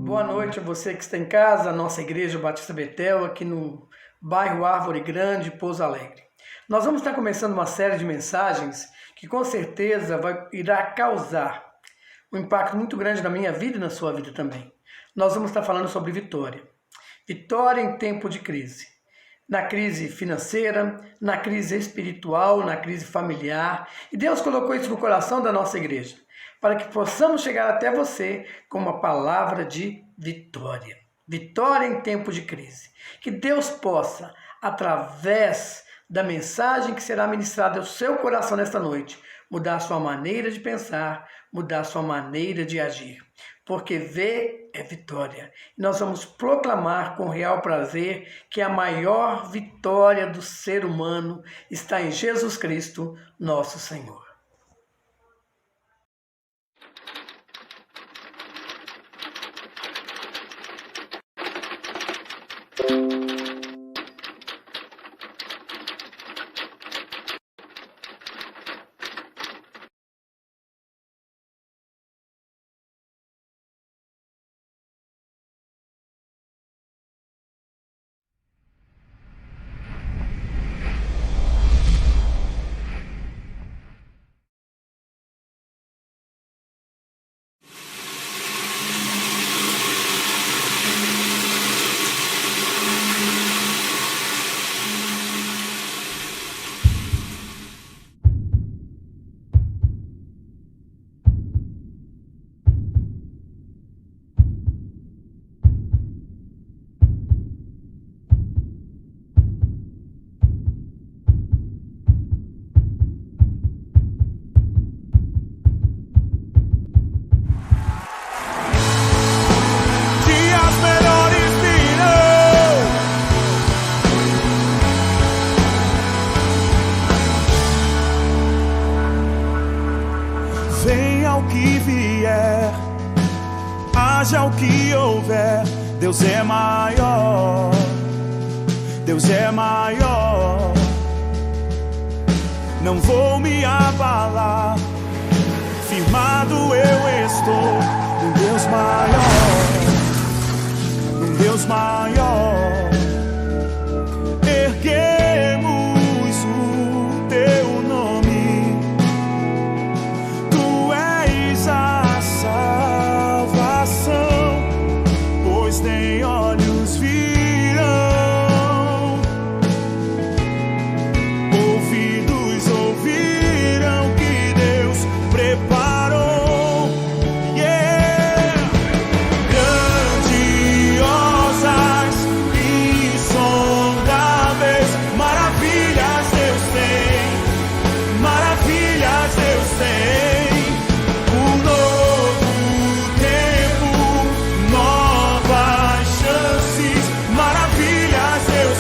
Boa noite a você que está em casa, a nossa Igreja Batista Betel, aqui no bairro Árvore Grande, Pouso Alegre. Nós vamos estar começando uma série de mensagens que com certeza irá causar um impacto muito grande na minha vida e na sua vida também. Nós vamos estar falando sobre vitória. Vitória em tempo de crise. Na crise financeira, na crise espiritual, na crise familiar. E Deus colocou isso no coração da nossa igreja, para que possamos chegar até você com uma palavra de vitória. Vitória em tempo de crise. Que Deus possa, através da mensagem que será ministrada ao seu coração nesta noite, mudar a sua maneira de pensar, mudar a sua maneira de agir. Porque ver é vitória. E nós vamos proclamar com real prazer que a maior vitória do ser humano está em Jesus Cristo, nosso Senhor. Haja o que houver, Deus é maior, Deus é maior. Não vou me abalar, firmado eu estou num Deus maior, num Deus maior. Erguemos o teu nome, tu és a salvação, pois nem olhos viram, ouvidos ouviram que Deus preparou. Grandiosas, insondáveis maravilhas Deus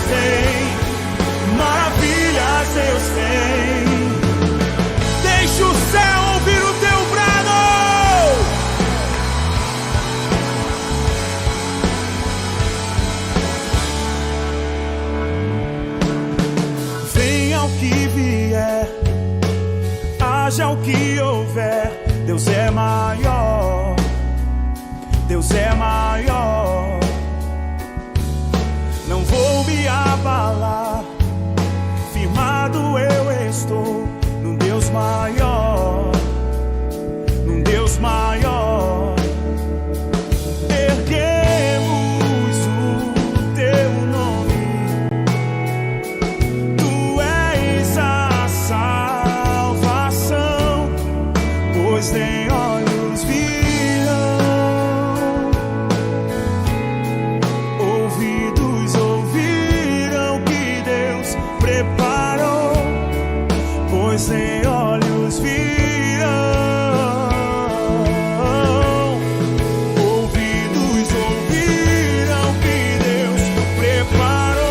tem, maravilhas Deus tem. Deixa o céu ouvir o teu brado. Venha o que vier, haja o que houver, Deus é maior, Deus é maior. Não vou me abalar, firmado eu estou num Deus maior, num Deus maior. Erguemos o teu nome, tu és a salvação, pois nem olhos viram, ouvidos ouviram que Deus preparou, pois nem olhos viram, ouvidos ouviram que Deus preparou.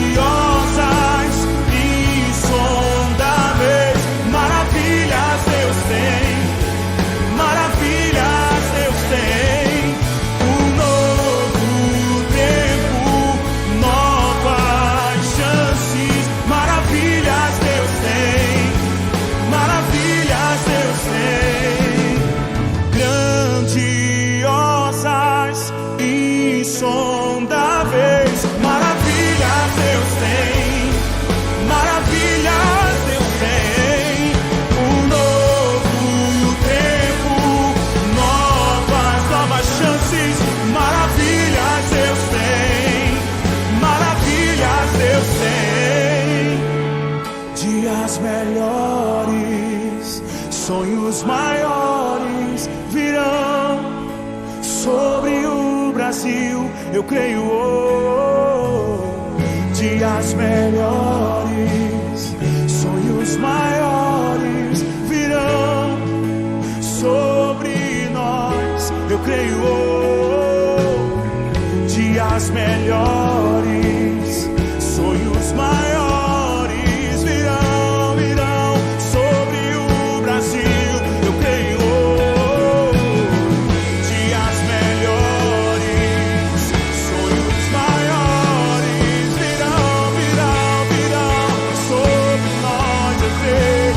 Grandiosas, insondáveis dias melhores, sonhos maiores virão sobre o Brasil, eu creio. Dias melhores, sonhos maiores virão sobre nós, eu creio. Dias melhores, sonhos maiores virão sobre o Brasil, eu creio. Dias melhores, sonhos maiores virão sobre nós, eu creio.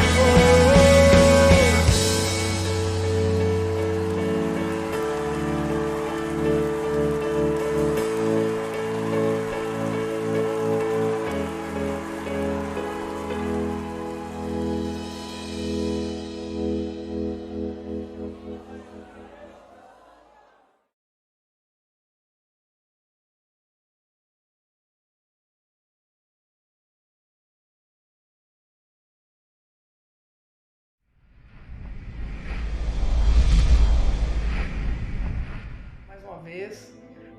Vez,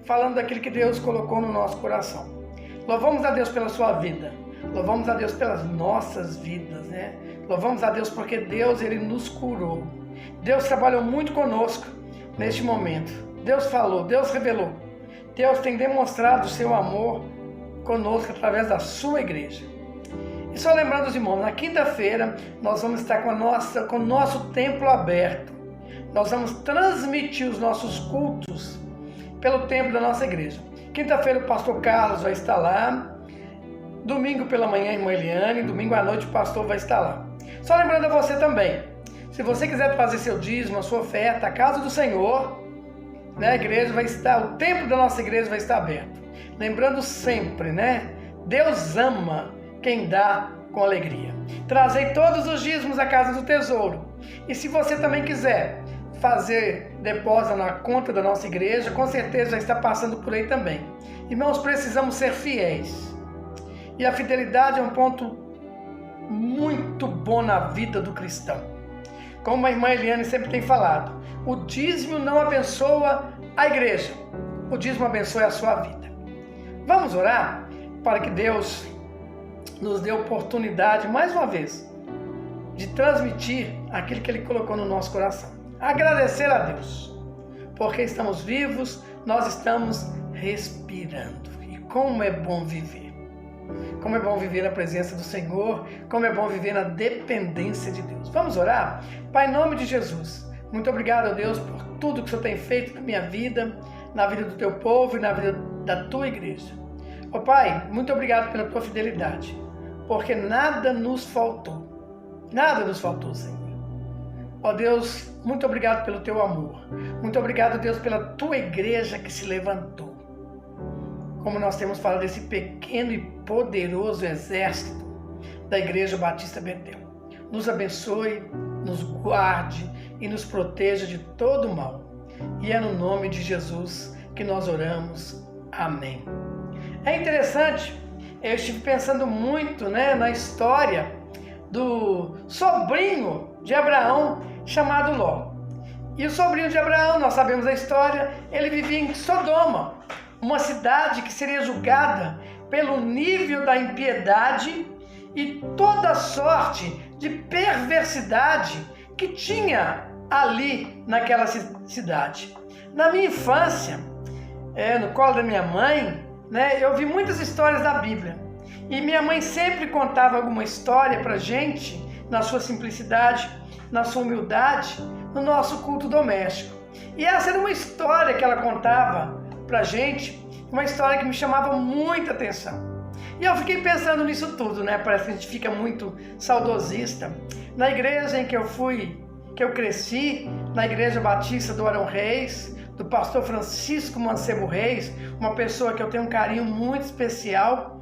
falando daquilo que Deus colocou no nosso coração. Louvamos a Deus pela sua vida, louvamos a Deus pelas nossas vidas, né? Louvamos a Deus porque Deus, Ele nos curou. Deus trabalhou muito conosco neste momento. Deus falou, Deus revelou. Deus tem demonstrado o seu amor conosco através da sua igreja. E só lembrando os irmãos, na quinta-feira nós vamos estar com o nosso templo aberto. Nós vamos transmitir os nossos cultos pelo templo da nossa igreja. Quinta-feira o pastor Carlos vai estar lá, domingo pela manhã a irmã Eliane, domingo à noite o pastor vai estar lá. Só lembrando a você também, se você quiser fazer seu dízimo, a sua oferta, a casa do Senhor, né, a igreja vai estar, o templo da nossa igreja vai estar aberto. Lembrando sempre, né, Deus ama quem dá com alegria. Trazei todos os dízimos à casa do tesouro. E se você também quiser fazer depósito na conta da nossa igreja, com certeza já está passando por aí também. Irmãos, precisamos ser fiéis. E a fidelidade é um ponto muito bom na vida do cristão. Como a irmã Eliane sempre tem falado, o dízimo não abençoa a igreja, o dízimo abençoa a sua vida. Vamos orar para que Deus nos dê oportunidade, mais uma vez, de transmitir aquilo que Ele colocou no nosso coração. Agradecer a Deus, porque estamos vivos, nós estamos respirando. E como é bom viver. Como é bom viver na presença do Senhor, como é bom viver na dependência de Deus. Vamos orar? Pai, em nome de Jesus, muito obrigado, Deus, por tudo que o Senhor tem feito na minha vida, na vida do teu povo e na vida da tua igreja. Ó Pai, muito obrigado pela tua fidelidade, porque nada nos faltou. Nada nos faltou, Senhor. Ó Deus, muito obrigado pelo teu amor. Muito obrigado, Deus, pela tua igreja que se levantou. Como nós temos falado desse pequeno e poderoso exército da Igreja Batista Betel. Nos abençoe, nos guarde e nos proteja de todo o mal. E é no nome de Jesus que nós oramos. Amém. É interessante, eu estive pensando muito, na história do sobrinho de Abraão, chamado Ló. E o sobrinho de Abraão, nós sabemos a história, ele vivia em Sodoma, uma cidade que seria julgada pelo nível da impiedade e toda sorte de perversidade que tinha ali naquela cidade. Na minha infância, no colo da minha mãe, eu vi muitas histórias da Bíblia. E minha mãe sempre contava alguma história pra gente, na sua simplicidade, na sua humildade, no nosso culto doméstico. E essa era uma história que ela contava pra gente, uma história que me chamava muita atenção. E eu fiquei pensando nisso tudo, Parece que a gente fica muito saudosista. Na igreja em que eu cresci, na Igreja Batista do Arão Reis, do pastor Francisco Mancebo Reis, uma pessoa que eu tenho um carinho muito especial,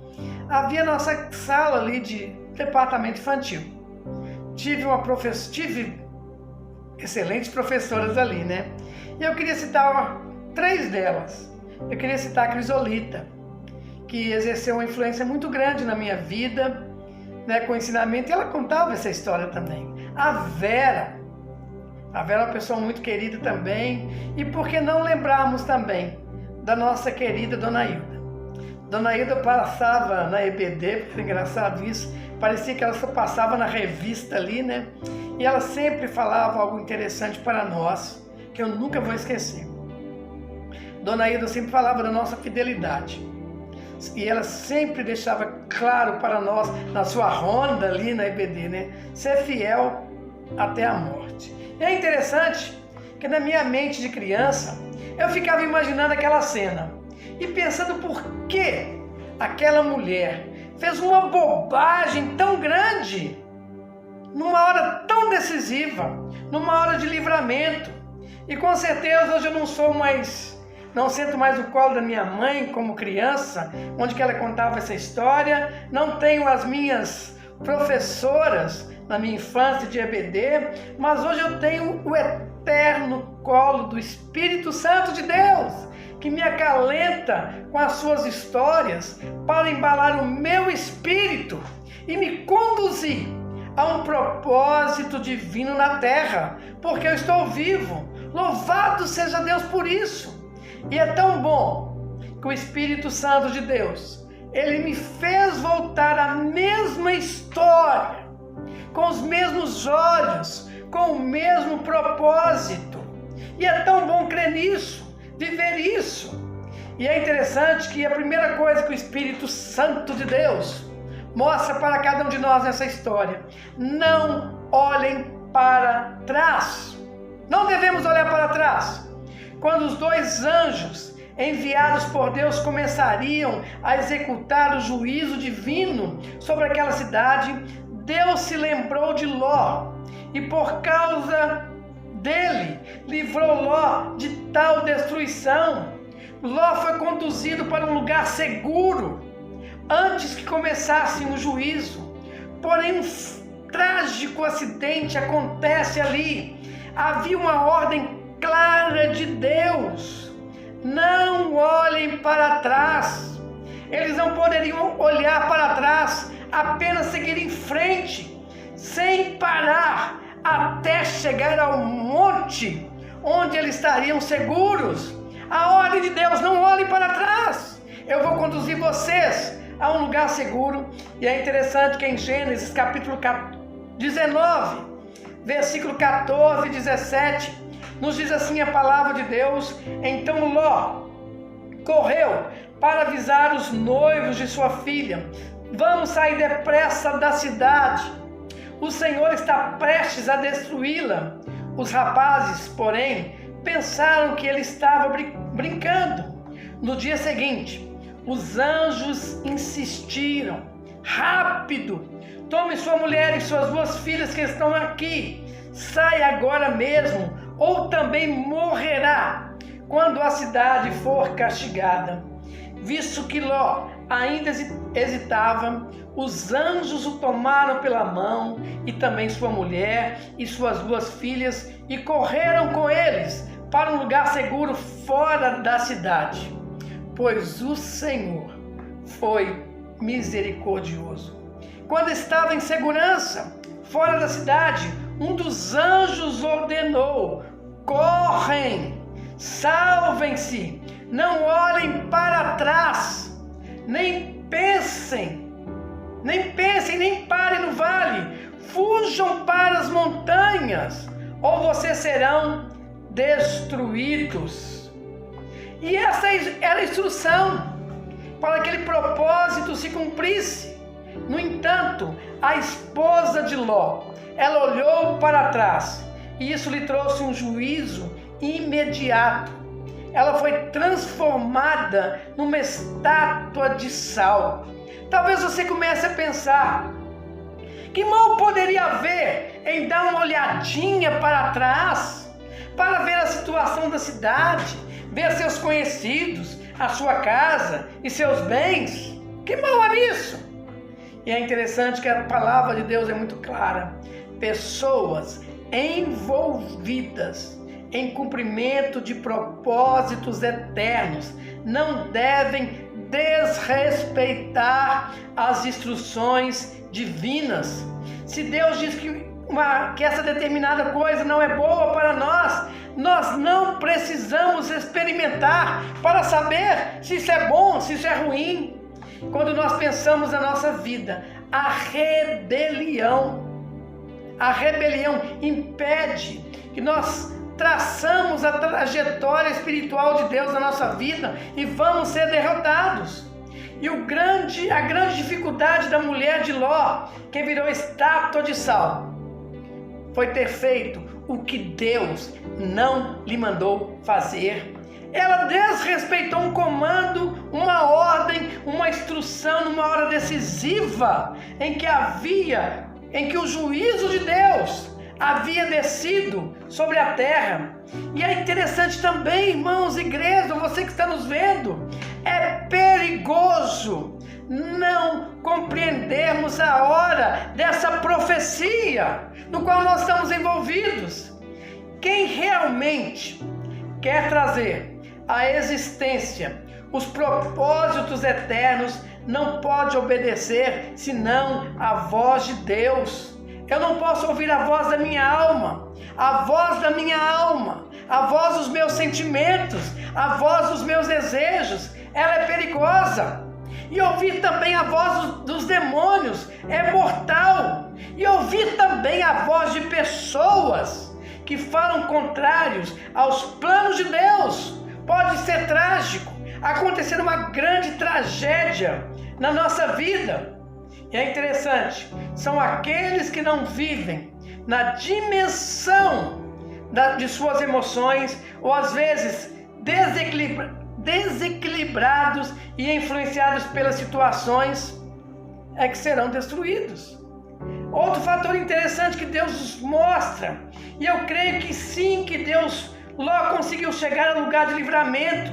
havia nossa sala ali de departamento infantil. Tive excelentes professoras ali, E eu queria citar 3 delas. Eu queria citar a Crisolita, que exerceu uma influência muito grande na minha vida, né, com ensinamento, e ela contava essa história também. A Vera é uma pessoa muito querida também, e por que não lembrarmos também da nossa querida Dona Hilda? Dona Hilda passava na EBD, foi engraçado isso, parecia que ela só passava na revista ali, né? E ela sempre falava algo interessante para nós, que eu nunca vou esquecer. Dona Hilda sempre falava da nossa fidelidade. E ela sempre deixava claro para nós, na sua ronda ali na EBD, né? Ser fiel até a morte. E é interessante que na minha mente de criança, eu ficava imaginando aquela cena e pensando por que aquela mulher fez uma bobagem tão grande numa hora tão decisiva, numa hora de livramento. E com certeza hoje eu não sento mais no colo da minha mãe como criança, onde que ela contava essa história, não tenho as minhas professoras na minha infância de EBD, mas hoje eu tenho o eterno colo do Espírito Santo de Deus, que me acalenta com as suas histórias para embalar o meu espírito e me conduzir a um propósito divino na terra, porque eu estou vivo. Louvado seja Deus por isso. E é tão bom que o Espírito Santo de Deus, ele me fez voltar à mesma história, com os mesmos olhos, com o mesmo propósito. E é tão bom crer nisso, viver isso. E é interessante que a primeira coisa que o Espírito Santo de Deus mostra para cada um de nós nessa história: não olhem para trás. Não devemos olhar para trás. Quando os 2 anjos enviados por Deus começariam a executar o juízo divino sobre aquela cidade, Deus se lembrou de Ló e por causa dele livrou Ló de tal destruição. Ló foi conduzido para um lugar seguro antes que começasse o juízo. Porém, um trágico acidente acontece ali. Havia uma ordem clara de Deus: não olhem para trás. Eles não poderiam olhar para trás, apenas seguir em frente, sem parar, até chegar ao monte, onde eles estariam seguros. A ordem de Deus: não olhem para trás, eu vou conduzir vocês a um lugar seguro. E é interessante que em Gênesis capítulo 19, versículo 14 e 17, nos diz assim a palavra de Deus: então Ló correu para avisar os noivos de sua filha: vamos sair depressa da cidade, o Senhor está prestes a destruí-la. Os rapazes, porém, pensaram que ele estava brincando. No dia seguinte, os anjos insistiram: rápido, tome sua mulher e suas 2 filhas que estão aqui, saia agora mesmo, ou também morrerá quando a cidade for castigada. Visto que Ló ainda hesitava, os anjos o tomaram pela mão, e também sua mulher e suas 2 filhas, e correram com eles para um lugar seguro fora da cidade, pois o Senhor foi misericordioso. Quando estava em segurança fora da cidade, um dos anjos ordenou: correm, salvem-se, não olhem para trás, nem pensem, nem parem no vale, fujam para as montanhas, ou vocês serão destruídos. E essa era a instrução para que aquele propósito se cumprisse. No entanto, a esposa de Ló, ela olhou para trás, e isso lhe trouxe um juízo imediato. Ela foi transformada numa estátua de sal. Talvez você comece a pensar: que mal poderia haver em dar uma olhadinha para trás, para ver a situação da cidade, ver seus conhecidos, a sua casa e seus bens? Que mal há nisso? E é interessante que a palavra de Deus é muito clara: pessoas envolvidas em cumprimento de propósitos eternos não devem desrespeitar as instruções divinas. Se Deus diz que essa determinada coisa não é boa para nós não precisamos experimentar para saber se isso é bom, se isso é ruim. Quando nós pensamos na nossa vida, a rebelião impede que nós traçamos a trajetória espiritual de Deus na nossa vida e vamos ser derrotados. E a grande dificuldade da mulher de Ló, que virou estátua de sal, foi ter feito o que Deus não lhe mandou fazer. Ela desrespeitou um comando, uma ordem, uma instrução numa hora decisiva em que o juízo de Deus havia descido sobre a terra. E é interessante também, irmãos, igreja, você que está nos vendo, é perigoso não compreendermos a hora dessa profecia no qual nós estamos envolvidos. Quem realmente quer trazer à existência os propósitos eternos não pode obedecer senão a voz de Deus. Eu não posso ouvir a voz da minha alma, a voz dos meus sentimentos, a voz dos meus desejos. Ela é perigosa. E ouvir também a voz dos demônios é mortal. E ouvir também a voz de pessoas que falam contrários aos planos de Deus pode ser trágico, acontecer uma grande tragédia na nossa vida. E é interessante, são aqueles que não vivem na dimensão de suas emoções, ou às vezes desequilibrados e influenciados pelas situações, é que serão destruídos. Outro fator interessante que Deus nos mostra, e eu creio que sim, que Deus logo conseguiu chegar ao lugar de livramento,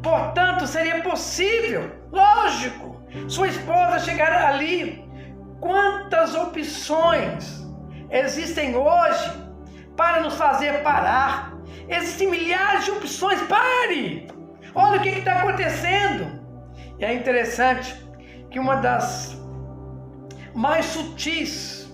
portanto seria possível, lógico, sua esposa chegar ali. Quantas opções existem hoje para nos fazer parar? Existem milhares de opções. Pare! Olha o que está acontecendo. E é interessante que uma das mais sutis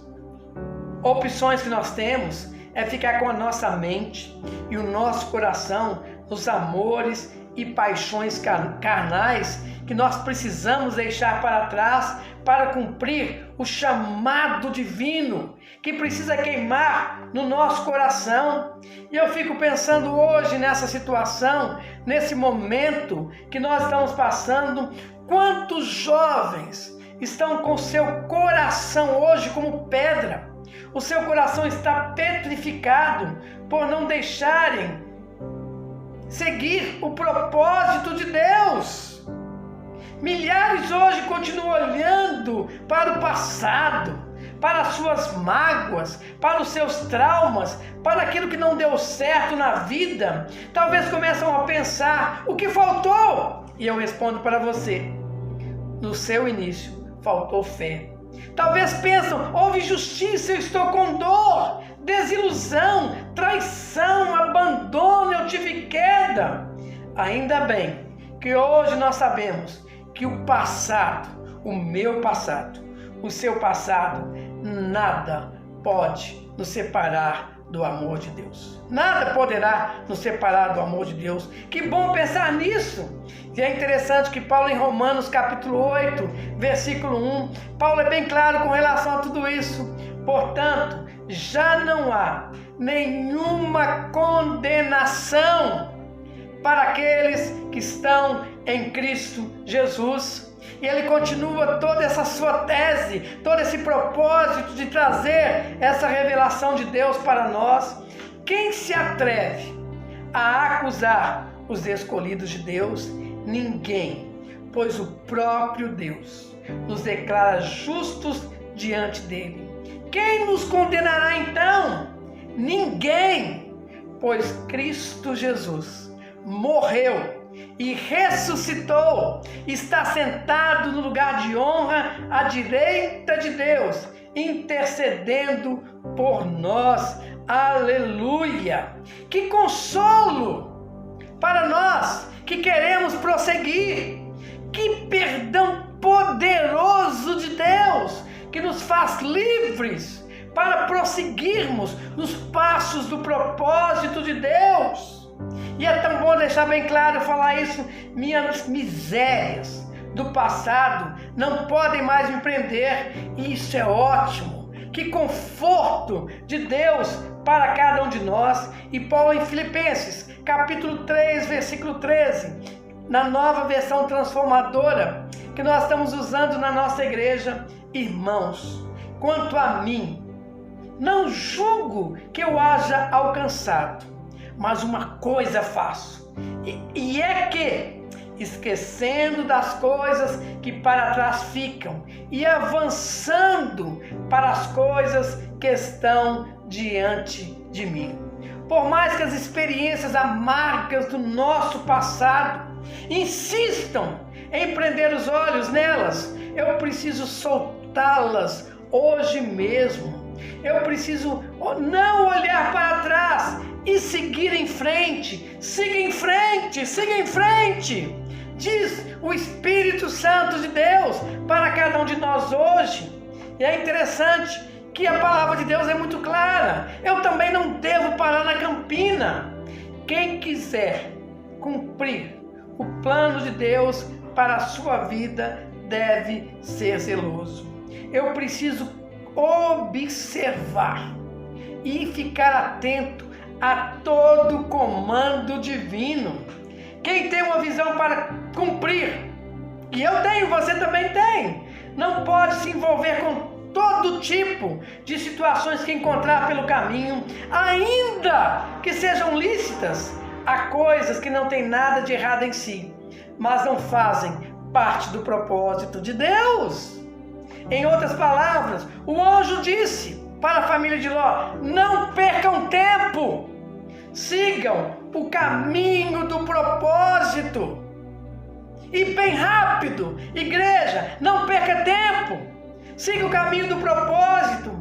opções que nós temos é ficar com a nossa mente e o nosso coração nos amores e paixões carnais que nós precisamos deixar para trás para cumprir o chamado divino que precisa queimar no nosso coração. E eu fico pensando hoje nessa situação, nesse momento que nós estamos passando, quantos jovens estão com seu coração hoje como pedra. O seu coração está petrificado por não deixarem seguir o propósito de Deus. Milhares hoje continuam olhando para o passado, para as suas mágoas, para os seus traumas, para aquilo que não deu certo na vida. Talvez começam a pensar: o que faltou? E eu respondo para você: no seu início faltou fé. Talvez pensam: houve injustiça, eu estou com dor, desilusão, traição, abandono, eu tive queda. Ainda bem que hoje nós sabemos que o passado, o meu passado, o seu passado, nada pode nos separar do amor de Deus. Nada poderá nos separar do amor de Deus. Que bom pensar nisso. E é interessante que Paulo, em Romanos capítulo 8, versículo 1, Paulo é bem claro com relação a tudo isso. Portanto, já não há nenhuma condenação para aqueles que estão em Cristo Jesus. E ele continua toda essa sua tese, todo esse propósito de trazer essa revelação de Deus para nós. Quem se atreve a acusar os escolhidos de Deus? Ninguém, pois o próprio Deus nos declara justos diante dele. Quem nos condenará então? Ninguém, pois Cristo Jesus morreu e ressuscitou, está sentado no lugar de honra à direita de Deus, intercedendo por nós. Aleluia! Que consolo para nós que queremos prosseguir, Que perdão poderoso de Deus, que nos faz livres para prosseguirmos nos passos do propósito de Deus. E é tão bom deixar bem claro, falar isso: minhas misérias do passado não podem mais me prender, e isso é ótimo. Que conforto de Deus para cada um de nós. E Paulo, em Filipenses, capítulo 3, versículo 13, na nova versão transformadora, que nós estamos usando na nossa igreja: irmãos, quanto a mim, não julgo que eu haja alcançado, mas uma coisa faço, e é que, esquecendo das coisas que para trás ficam e avançando para as coisas que estão diante de mim. Por mais que as experiências amargas do nosso passado insistam em prender os olhos nelas, eu preciso soltá-las hoje mesmo. Eu preciso não olhar para trás e seguir em frente. Siga em frente, siga em frente. Diz o Espírito Santo de Deus para cada um de nós hoje. E é interessante que a palavra de Deus é muito clara. Eu também não devo parar na campina. Quem quiser cumprir o plano de Deus para a sua vida deve ser zeloso. Eu preciso observar e ficar atento a todo comando divino. Quem tem uma visão para cumprir, e eu tenho, você também tem, não pode se envolver com todo tipo de situações que encontrar pelo caminho, ainda que sejam lícitas. Há coisas que não têm nada de errado em si, mas não fazem parte do propósito de Deus. Em outras palavras, o anjo disse para a família de Ló: não percam tempo, sigam o caminho do propósito. E bem rápido, igreja, não perca tempo, siga o caminho do propósito.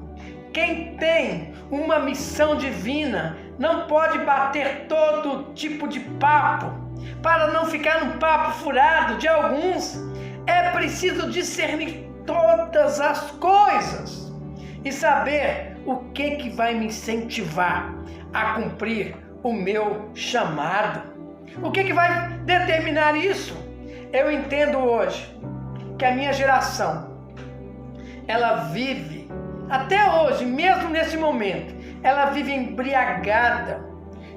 Quem tem uma missão divina não pode bater todo tipo de papo, para não ficar num papo furado de alguns. É preciso discernir todas as coisas e saber o que vai me incentivar a cumprir o meu chamado. O que vai determinar isso? Eu entendo hoje que a minha geração, ela vive, até hoje, mesmo nesse momento, ela vive embriagada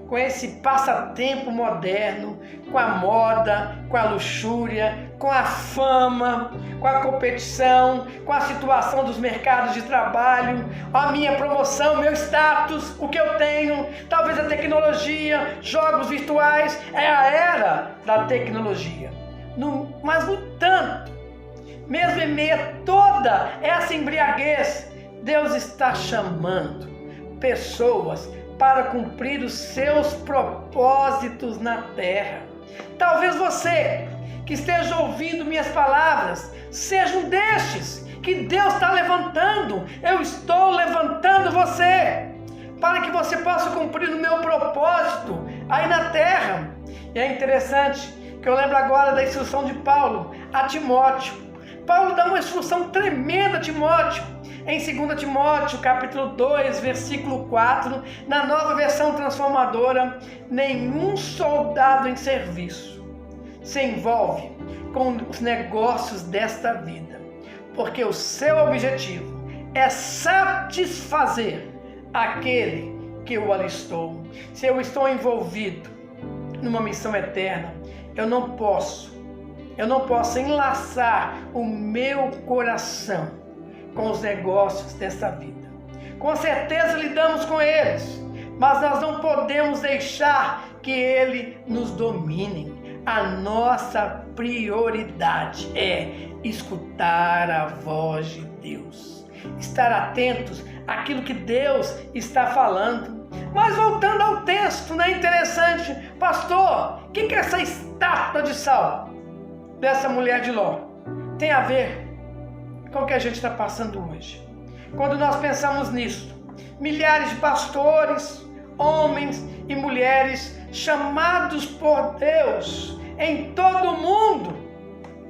com esse passatempo moderno, com a moda, com a luxúria, com a fama, com a competição, com a situação dos mercados de trabalho, a minha promoção, meu status, o que eu tenho, talvez a tecnologia, jogos virtuais. É a era da tecnologia. Mas no entanto, mesmo em meio a toda essa embriaguez, Deus está chamando pessoas para cumprir os seus propósitos na terra. Talvez você que esteja ouvindo minhas palavras seja um destes que Deus está levantando. Eu estou levantando você para que você possa cumprir o meu propósito aí na terra. E é interessante que eu lembro agora da instrução de Paulo a Timóteo. Paulo dá uma instrução tremenda a Timóteo. Em 2 Timóteo, capítulo 2, versículo 4, na nova versão transformadora: nenhum soldado em serviço se envolve com os negócios desta vida, porque o seu objetivo é satisfazer aquele que o alistou. Se eu estou envolvido numa missão eterna, eu não posso enlaçar o meu coração com os negócios dessa vida. Com certeza lidamos com eles, mas nós não podemos deixar que ele nos domine. A nossa prioridade é escutar a voz de Deus, estar atentos àquilo que Deus está falando. Mas voltando ao texto, não é interessante, pastor, o que é essa estátua de sal dessa mulher de Ló tem a ver com o que a gente está passando hoje? Quando nós pensamos nisso, milhares de pastores, homens e mulheres chamados por Deus em todo o mundo,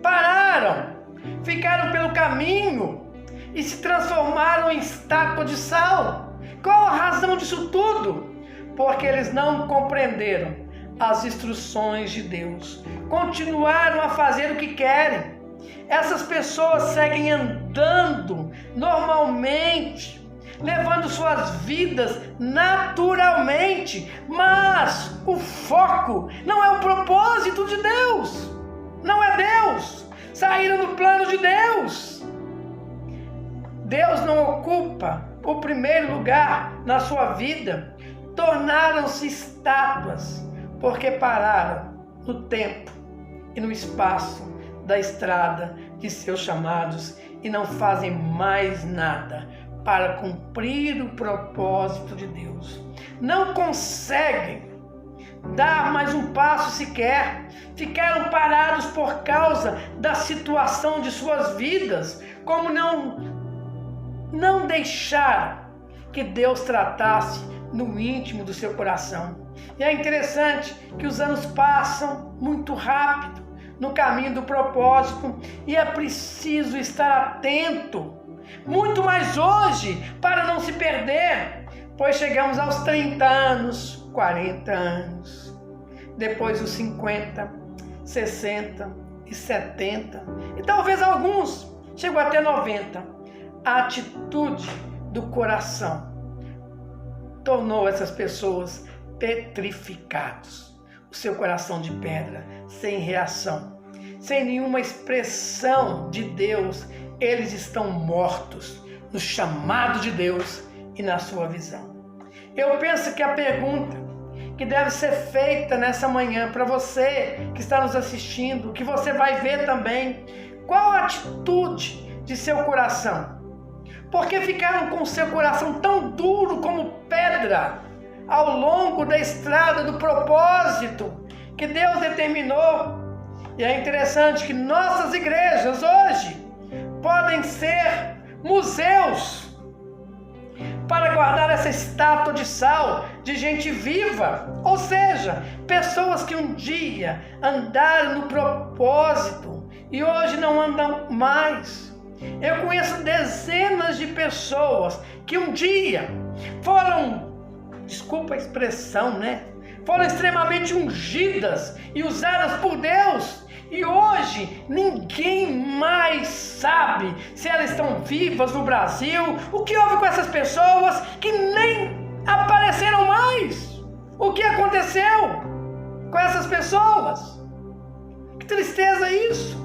pararam, ficaram pelo caminho e se transformaram em estátua de sal. Qual a razão disso tudo? Porque eles não compreenderam as instruções de Deus, continuaram a fazer o que querem. Essas pessoas seguem andando normalmente, levando suas vidas naturalmente, mas o foco não é o propósito de Deus, não é Deus. Saíram do plano de Deus. Deus não ocupa o primeiro lugar na sua vida. Tornaram-se estátuas porque pararam no tempo e no espaço da estrada de seus chamados e não fazem mais nada para cumprir o propósito de Deus. Não conseguem dar mais um passo sequer. Ficaram parados por causa da situação de suas vidas, como não deixaram que Deus tratasse no íntimo do seu coração. E é interessante que os anos passam muito rápido no caminho do propósito e é preciso estar atento, muito mais hoje, para não se perder, pois chegamos aos 30 anos, 40 anos, depois os 50, 60 e 70 e talvez alguns chegam até 90. A atitude do coração tornou essas pessoas petrificados. O seu coração de pedra, sem reação, sem nenhuma expressão de Deus, eles estão mortos no chamado de Deus e na sua visão. Eu penso que a pergunta que deve ser feita nessa manhã para você que está nos assistindo, que você vai ver também, qual a atitude de seu coração? Porque ficaram com seu coração tão duro como pedra ao longo da estrada do propósito que Deus determinou. E é interessante que nossas igrejas hoje podem ser museus para guardar essa estátua de sal de gente viva, ou seja, pessoas que um dia andaram no propósito e hoje não andam mais. Eu conheço dezenas de pessoas que um dia foram, desculpa a expressão, foram extremamente ungidas e usadas por Deus. E hoje ninguém mais sabe se elas estão vivas no Brasil. O que houve com essas pessoas que nem apareceram mais? O que aconteceu com essas pessoas? Que tristeza isso!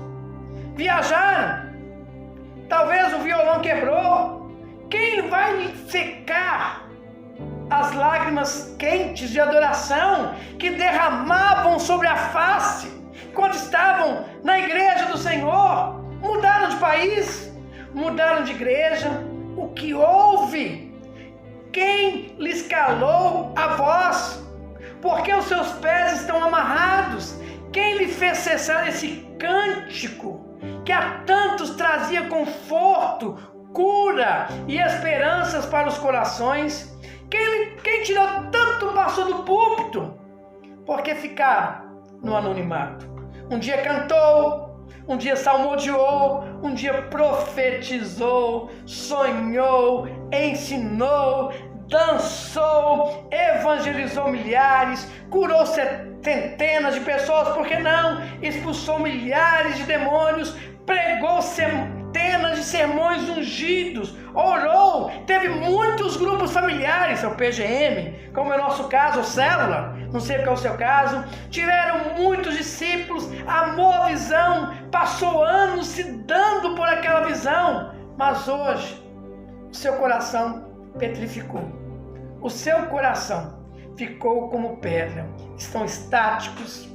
Viajaram. Talvez o violão quebrou. Quem vai secar as lágrimas quentes de adoração que derramavam sobre a face quando estavam na igreja do Senhor? Mudaram de país, mudaram de igreja. O que houve? Quem lhes calou a voz? Porque os seus pés estão amarrados. Quem lhe fez cessar esse cântico que a tantos trazia conforto, cura e esperanças para os corações? Quem tirou tanto passo do púlpito? Porque ficaram no anonimato. Um dia cantou, um dia salmodiou, um dia profetizou, sonhou, ensinou, dançou, evangelizou milhares, curou centenas de pessoas, por que não? Expulsou milhares de demônios, pregou centenas de sermões ungidos, orou, teve muitos grupos familiares, o PGM, como é o nosso caso, o Célula, não sei qual é o seu caso, tiveram muitos discípulos, amou a visão, passou anos se dando por aquela visão, mas hoje o seu coração petrificou, o seu coração ficou como pedra, estão estáticos,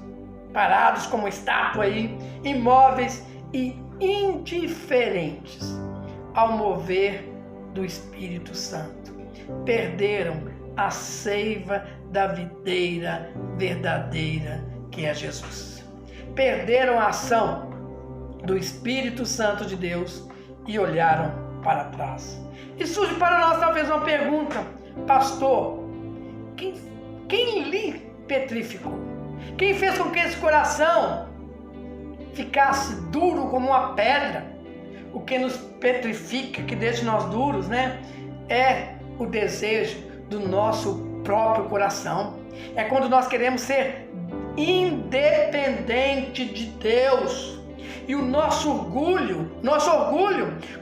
parados como estátua aí, imóveis e indiferentes ao mover do Espírito Santo. Perderam a seiva da videira verdadeira que é Jesus. Perderam a ação do Espírito Santo de Deus e olharam para trás. E surge para nós talvez uma pergunta: pastor, quem lhe petrificou? Quem fez com que esse coração ficasse duro como uma pedra. O que nos petrifica, que deixa nós duros, né? É o desejo do nosso próprio coração. É quando nós queremos ser independente de Deus. E o nosso orgulho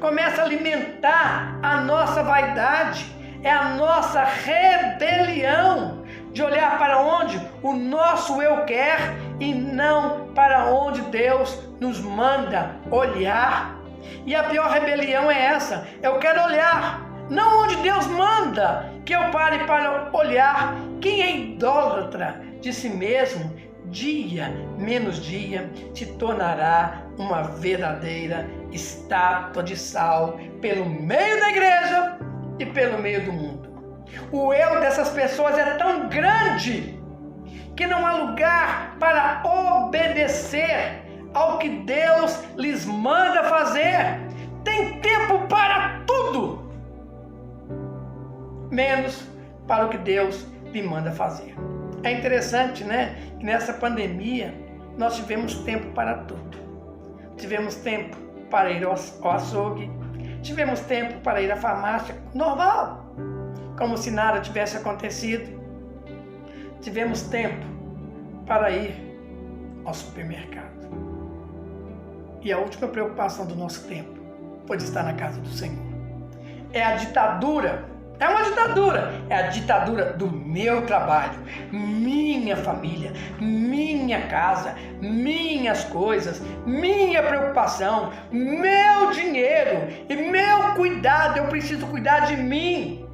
começa a alimentar a nossa vaidade. É a nossa rebelião de olhar para onde o nosso eu quer e não para onde Deus nos manda olhar. E a pior rebelião é essa: eu quero olhar, não onde Deus manda que eu pare para olhar. Quem é idólatra de si mesmo, dia menos dia, se tornará uma verdadeira estátua de sal pelo meio da igreja e pelo meio do mundo. O eu dessas pessoas é tão grande que não há lugar para obedecer ao que Deus lhes manda fazer. Tem tempo para tudo, menos para o que Deus lhe manda fazer. É interessante, né? Que nessa pandemia nós tivemos tempo para tudo. Tivemos tempo para ir ao açougue, tivemos tempo para ir à farmácia, normal, como se nada tivesse acontecido. Tivemos tempo para ir ao supermercado. E a última preocupação do nosso tempo foi de estar na casa do Senhor. É a ditadura. É uma ditadura, é a ditadura do meu trabalho, minha família, minha casa, minhas coisas, minha preocupação, meu dinheiro e meu cuidado. Eu preciso cuidar de mim.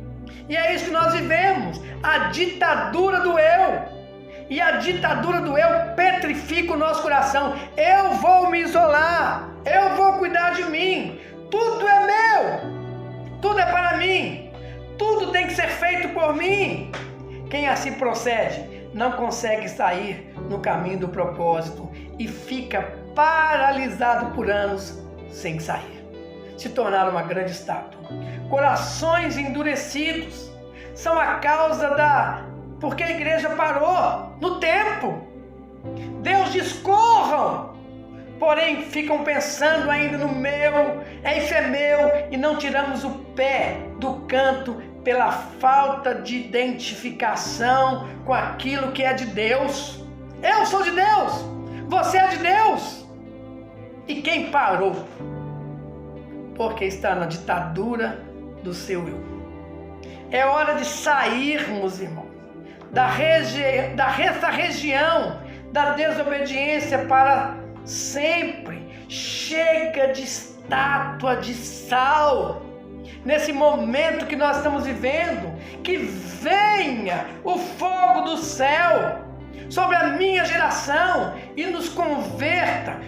E é isso que nós vivemos, a ditadura do eu. E a ditadura do eu petrifica o nosso coração. Eu vou me isolar, eu vou cuidar de mim, tudo é meu, tudo é para mim. Tudo tem que ser feito por mim. Quem assim procede não consegue sair no caminho do propósito e fica paralisado por anos sem sair. Se tornar uma grande estátua. Corações endurecidos são a causa porque a igreja parou no tempo. Deus diz: corram, porém ficam pensando ainda no meu, isso é meu, e não tiramos o pé do canto pela falta de identificação com aquilo que é de Deus. Eu sou de Deus, você é de Deus. E quem parou? Porque está na ditadura do seu eu. É hora de sairmos, irmão, dessa região da desobediência para sempre. Chega de estátua de sal. Nesse momento que nós estamos vivendo, que venha o fogo do céu sobre a minha geração e nos converta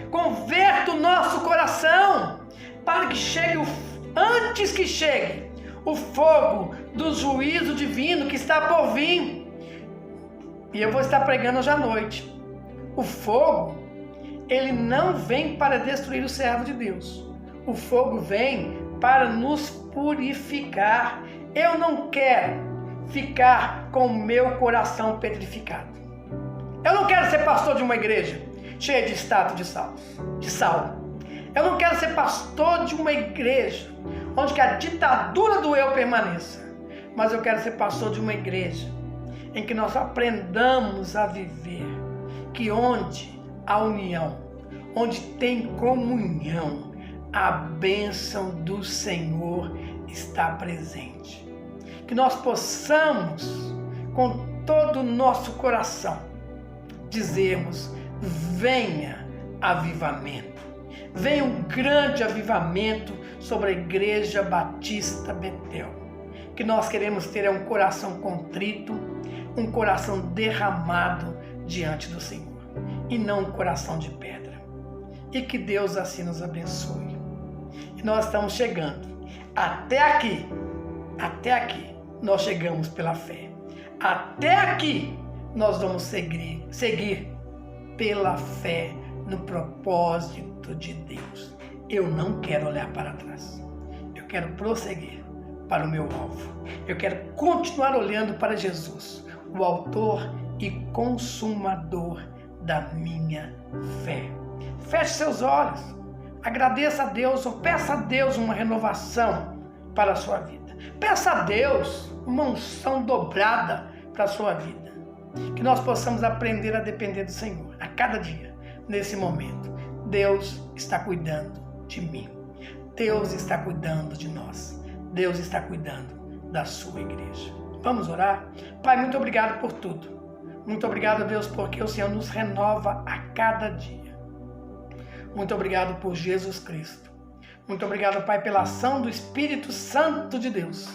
o nosso coração, para que chegue, antes que chegue, o fogo do juízo divino que está por vir. E eu vou estar pregando hoje à noite. O fogo, ele não vem para destruir o servo de Deus. O fogo vem para nos purificar. Eu não quero ficar com o meu coração petrificado. Eu não quero ser pastor de uma igreja cheia de estátua de sal. Eu não quero ser pastor de uma igreja onde que a ditadura do eu permaneça. Mas eu quero ser pastor de uma igreja em que nós aprendamos a viver, que onde há união, onde tem comunhão, a bênção do Senhor está presente. Que nós possamos, com todo o nosso coração, dizermos: venha avivamento. Venha um grande avivamento sobre a Igreja Batista Betel. Que nós queremos ter um coração contrito, um coração derramado diante do Senhor, e não um coração de pedra. E que Deus assim nos abençoe. E nós estamos chegando. Até aqui nós chegamos pela fé. Até aqui nós vamos seguir pela fé no propósito de Deus. Eu não quero olhar para trás. Eu quero prosseguir para o meu alvo. Eu quero continuar olhando para Jesus, o autor e consumador da minha fé. Feche seus olhos, agradeça a Deus ou peça a Deus uma renovação para a sua vida. Peça a Deus uma unção dobrada para a sua vida. Que nós possamos aprender a depender do Senhor a cada dia, nesse momento. Deus está cuidando de mim. Deus está cuidando de nós. Deus está cuidando da sua igreja. Vamos orar? Pai, muito obrigado por tudo. Muito obrigado, Deus, porque o Senhor nos renova a cada dia. Muito obrigado por Jesus Cristo. Muito obrigado, Pai, pela ação do Espírito Santo de Deus,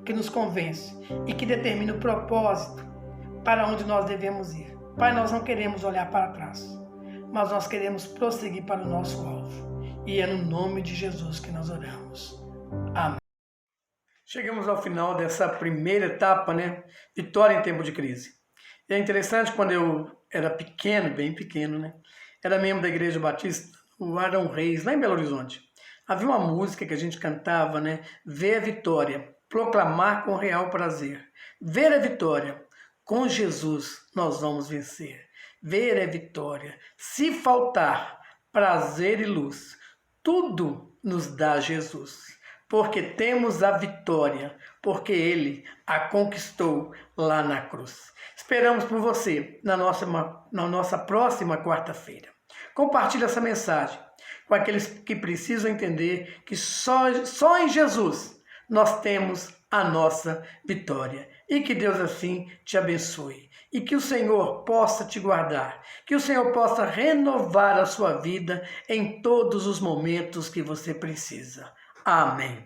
que nos convence e que determina o propósito para onde nós devemos ir. Pai, nós não queremos olhar para trás, mas nós queremos prosseguir para o nosso alvo. E é no nome de Jesus que nós oramos. Amém. Chegamos ao final dessa primeira etapa, né? Vitória em tempo de crise. E é interessante, quando eu era pequeno, bem pequeno, né? Era membro da Igreja Batista, o Arão Reis, lá em Belo Horizonte. Havia uma música que a gente cantava, né? Ver a vitória, proclamar com real prazer. Ver a vitória, com Jesus nós vamos vencer. Ver a vitória, se faltar prazer e luz, tudo nos dá Jesus. Porque temos a vitória, porque Ele a conquistou lá na cruz. Esperamos por você na nossa próxima quarta-feira. Compartilhe essa mensagem com aqueles que precisam entender que só em Jesus nós temos a nossa vitória. E que Deus assim te abençoe. E que o Senhor possa te guardar. Que o Senhor possa renovar a sua vida em todos os momentos que você precisa. Amém.